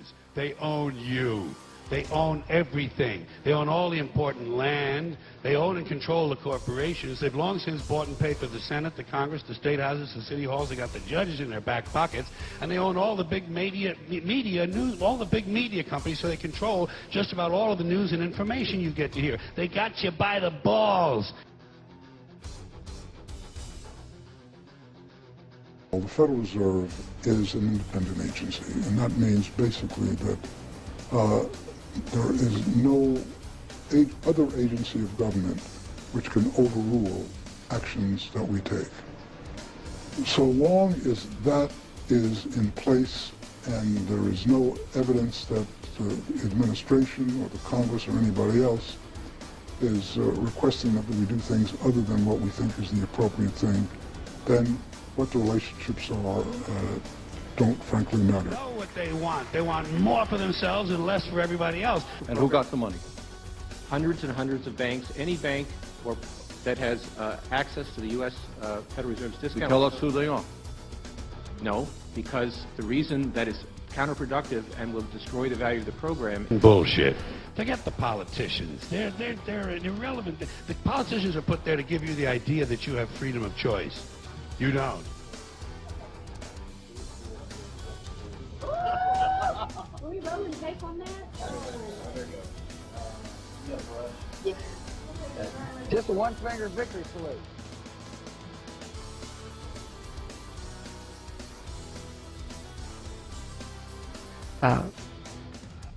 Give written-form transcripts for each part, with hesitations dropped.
brokers. They own you. They own everything. They own all the important land. They own and control the corporations. They've long since bought and paid for the Senate, the Congress, the state houses, the city halls. They got the judges in their back pockets. And they own all the big media news, all the big media companies, so they control just about all of the news and information you get to hear. They got you by the balls. Well, the Federal Reserve is an independent agency, and that means basically that there is no other agency of government which can overrule actions that we take. So long as that is in place and there is no evidence that the administration or the Congress or anybody else is requesting that we do things other than what we think is the appropriate thing, then what the relationships are don't frankly matter. They know what they want. They want more for themselves and less for everybody else. And who got the money? Hundreds and hundreds of banks. Any bank that has access to the U.S. Federal Reserve's discount. Tell us who they are. No, because the reason that is counterproductive and will destroy the value of the program. Bullshit. Forget the politicians. They're irrelevant. The politicians are put there to give you the idea that you have freedom of choice. You don't. Are we rolling tape on that? Yeah. Just a one-finger victory salute.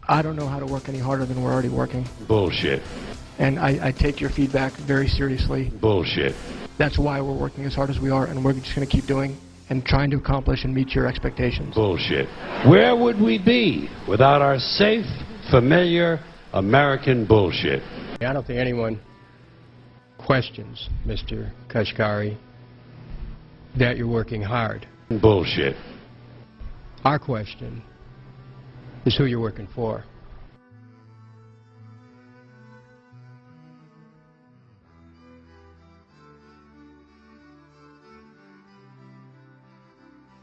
I don't know how to work any harder than we're already working. Bullshit. And I take your feedback very seriously. Bullshit. That's why we're working as hard as we are, and we're just going to keep doing and trying to accomplish and meet your expectations. Bullshit. Where would we be without our safe, familiar American bullshit? I don't think anyone questions, Mr. Kashgari, that you're working hard. Bullshit. Our question is who you're working for.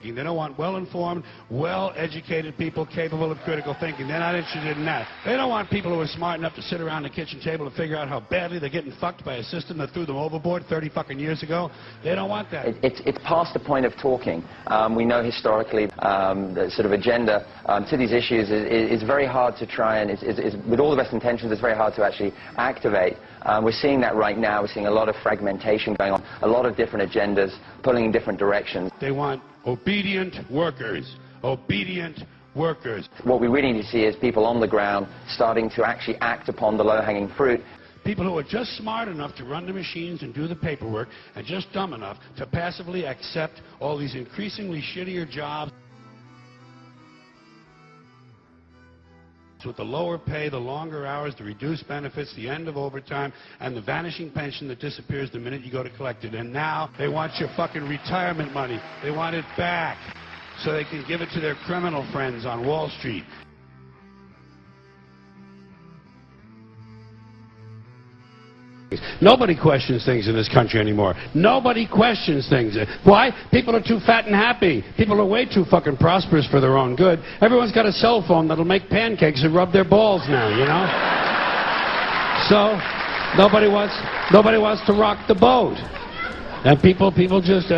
They don't want well-informed, well-educated people capable of critical thinking. They're not interested in that. They don't want people who are smart enough to sit around the kitchen table and figure out how badly they're getting fucked by a system that threw them overboard 30 fucking years ago. They don't want that. It's past the point of talking. We know historically the sort of agenda to these issues is very hard to try and, with all the best intentions, it's very hard to actually activate. We're seeing that right now. We're seeing a lot of fragmentation going on, a lot of different agendas pulling in different directions. They want obedient workers. Obedient workers. What we really need to see is people on the ground starting to actually act upon the low-hanging fruit. People who are just smart enough to run the machines and do the paperwork and just dumb enough to passively accept all these increasingly shittier jobs with the lower pay, the longer hours, the reduced benefits, the end of overtime, and the vanishing pension that disappears the minute you go to collect it. And now they want your fucking retirement money. They want it back so they can give it to their criminal friends on Wall Street. Nobody questions things in this country anymore. Nobody questions things. Why? People are too fat and happy. People are way too fucking prosperous for their own good. Everyone's got a cell phone that'll make pancakes and rub their balls now, you know? So, nobody wants to rock the boat. And people just,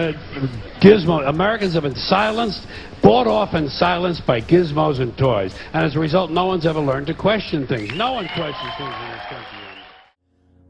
gizmo. Americans have been silenced, bought off and silenced by gizmos and toys. And as a result, no one's ever learned to question things. No one questions things in this country.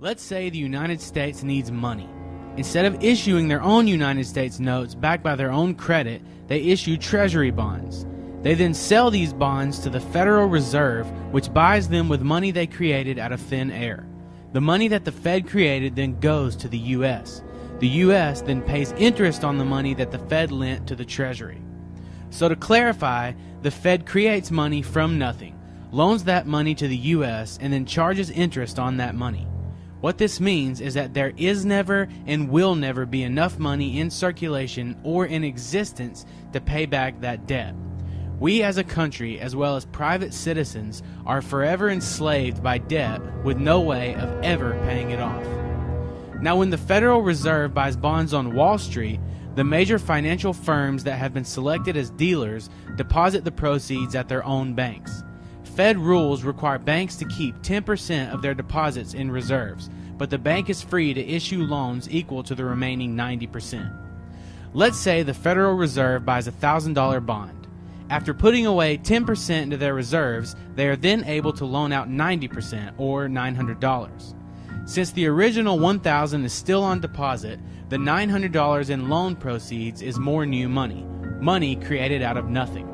Let's say the United States needs money. Instead of issuing their own United States notes backed by their own credit, they issue treasury bonds. They then sell these bonds to the Federal Reserve, which buys them with money they created out of thin air. The money that the Fed created then goes to the U.S. The U.S. then pays interest on the money that the Fed lent to the Treasury. So to clarify, the Fed creates money from nothing, loans that money to the U.S., and then charges interest on that money. What this means is that there is never and will never be enough money in circulation or in existence to pay back that debt. We as a country, as well as private citizens, are forever enslaved by debt with no way of ever paying it off. Now, when the Federal Reserve buys bonds on Wall Street, The major financial firms that have been selected as dealers deposit the proceeds at their own banks. Fed rules require banks to keep 10% of their deposits in reserves, but the bank is free to issue loans equal to the remaining 90%. Let's say the Federal Reserve buys a $1,000 bond. After putting away 10% into their reserves, they are then able to loan out 90%, or $900. Since the original $1,000 is still on deposit, the $900 in loan proceeds is more new money, money created out of nothing.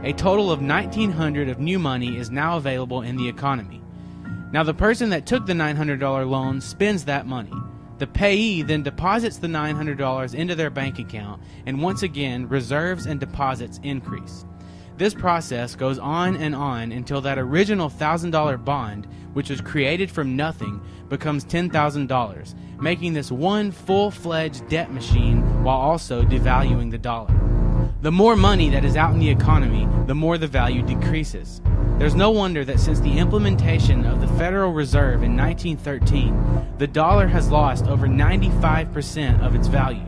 A total of $1,900 of new money is now available in the economy. Now the person that took the $900 loan spends that money. The payee then deposits the $900 into their bank account, and once again, reserves and deposits increase. This process goes on until that original $1,000 bond, which was created from nothing, becomes $10,000, making this one full-fledged debt machine while also devaluing the dollar. The more money that is out in the economy, the more the value decreases. There's no wonder that since the implementation of the Federal Reserve in 1913, the dollar has lost over 95% of its value.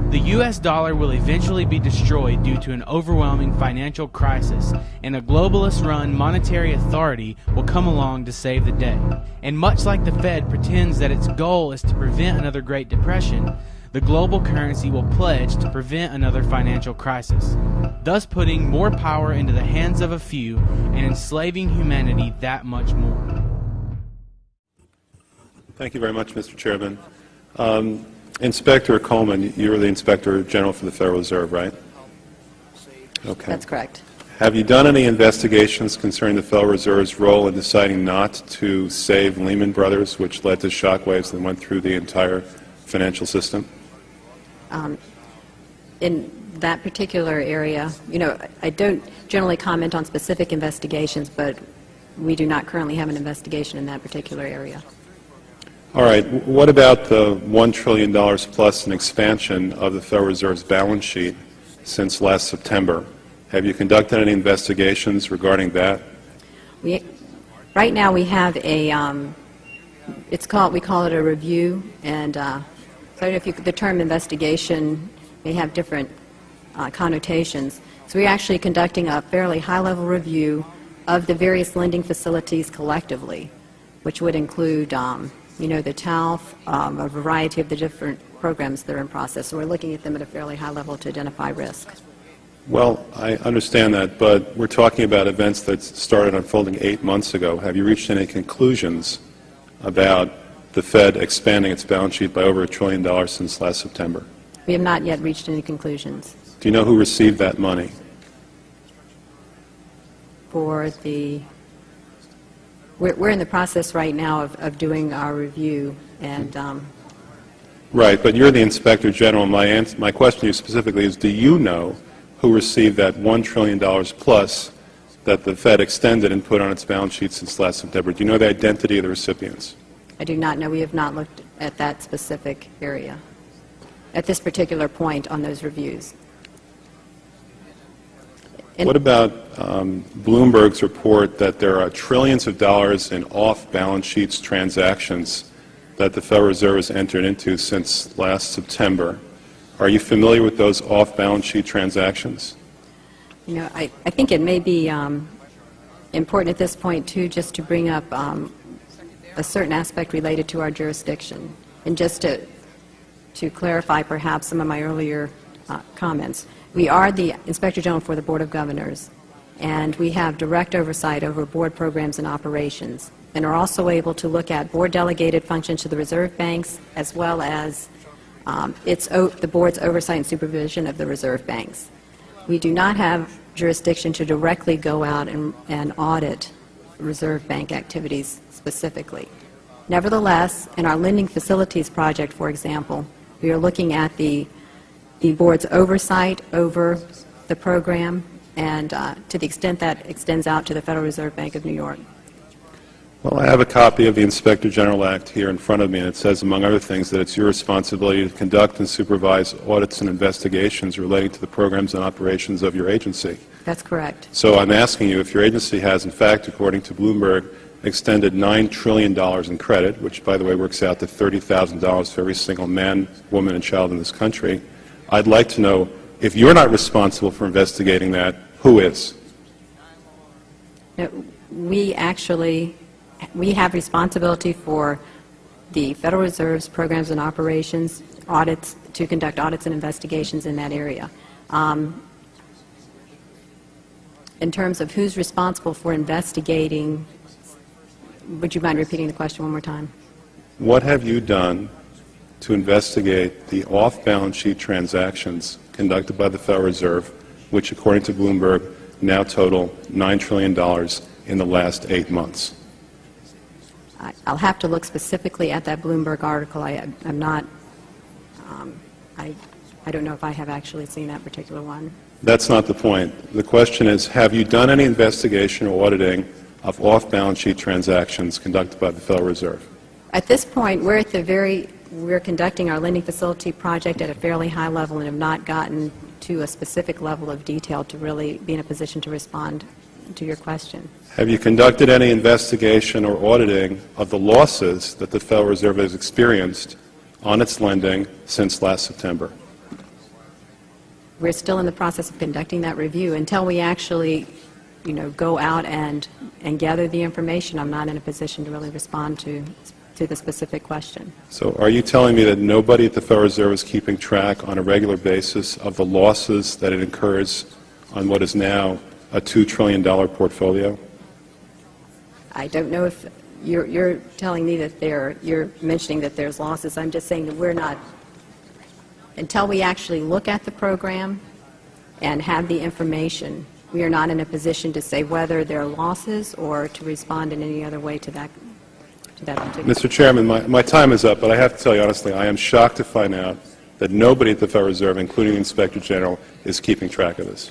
The US dollar will eventually be destroyed due to an overwhelming financial crisis, and a globalist-run monetary authority will come along to save the day. And much like the Fed pretends that its goal is to prevent another Great Depression, the global currency will pledge to prevent another financial crisis, thus putting more power into the hands of a few and enslaving humanity that much more. Thank you very much, Mr. Chairman. Inspector Coleman, you're the Inspector General for the Federal Reserve, right? Okay. That's correct. Have you done any investigations concerning the Federal Reserve's role in deciding not to save Lehman Brothers, which led to shockwaves that went through the entire financial system? In that particular area, I don't generally comment on specific investigations, but we do not currently have an investigation in that particular area. All right. What about the $1 trillion plus in expansion of the Federal Reserve's balance sheet since last September? Have you conducted any investigations regarding that? Right now we have a, we call it a review, and so I don't know if the term investigation may have different connotations. So we're actually conducting a fairly high-level review of the various lending facilities collectively, which would include the TALF, a variety of the different programs that are in process. So we're looking at them at a fairly high level to identify risk. Well, I understand that, but we're talking about events that started unfolding 8 months ago. Have you reached any conclusions about the Fed expanding its balance sheet by over $1 trillion since last September? We have not yet reached any conclusions. Do you know who received that money? For the... We're in the process right now of doing our review, and... Right, but you're the Inspector General. My question to you specifically is, do you know who received that $1 trillion plus that the Fed extended and put on its balance sheet since last September? Do you know the identity of the recipients? I do not know. We have not looked at that specific area at this particular point on those reviews. What about Bloomberg's report that there are trillions of dollars in off-balance sheets transactions that the Federal Reserve has entered into since last September? Are you familiar with those off-balance sheet transactions? I think it may be important at this point, too, just to bring up a certain aspect related to our jurisdiction. And just to clarify perhaps some of my earlier comments. We are the Inspector General for the Board of Governors, and we have direct oversight over board programs and operations, and are also able to look at board-delegated functions to the reserve banks, as well as the board's oversight and supervision of the reserve banks. We do not have jurisdiction to directly go out and audit reserve bank activities specifically. Nevertheless, in our lending facilities project, for example, we are looking at the board's oversight over the program, and to the extent that extends out to the Federal Reserve Bank of New York. Well, I have a copy of the Inspector General Act here in front of me, and it says, among other things, that it's your responsibility to conduct and supervise audits and investigations relating to the programs and operations of your agency. That's correct. So I'm asking you if your agency has, in fact, according to Bloomberg, extended $9 trillion in credit, which, by the way, works out to $30,000 for every single man, woman, and child in this country. I'd like to know, if you're not responsible for investigating that, who is? We have responsibility for the Federal Reserve's programs and operations, audits, to conduct audits and investigations in that area. In terms of who's responsible for investigating, would you mind repeating the question one more time? What have you done to investigate the off-balance sheet transactions conducted by the Federal Reserve, which, according to Bloomberg, now total $9 trillion in the last 8 months? I'll have to look specifically at that Bloomberg article. I'm not, I don't know if I have actually seen that particular one. That's not the point. The question is, have you done any investigation or auditing of off-balance sheet transactions conducted by the Federal Reserve? At this point, we're conducting our lending facility project at a fairly high level and have not gotten to a specific level of detail to really be in a position to respond to your question. Have you conducted any investigation or auditing of the losses that the Federal Reserve has experienced on its lending since last September? We're still in the process of conducting that review. Until we actually, go out and gather the information, I'm not in a position to really respond to the specific question. So are you telling me that nobody at the Federal Reserve is keeping track on a regular basis of the losses that it incurs on what is now a $2 trillion portfolio? I don't know if you're telling me that you're mentioning that there's losses. I'm just saying that we're not, until we actually look at the program and have the information, we are not in a position to say whether there are losses or to respond in any other way to that particular. Mr. Chairman, my time is up, but I have to tell you honestly, I am shocked to find out that nobody at the Federal Reserve, including the Inspector General, is keeping track of this.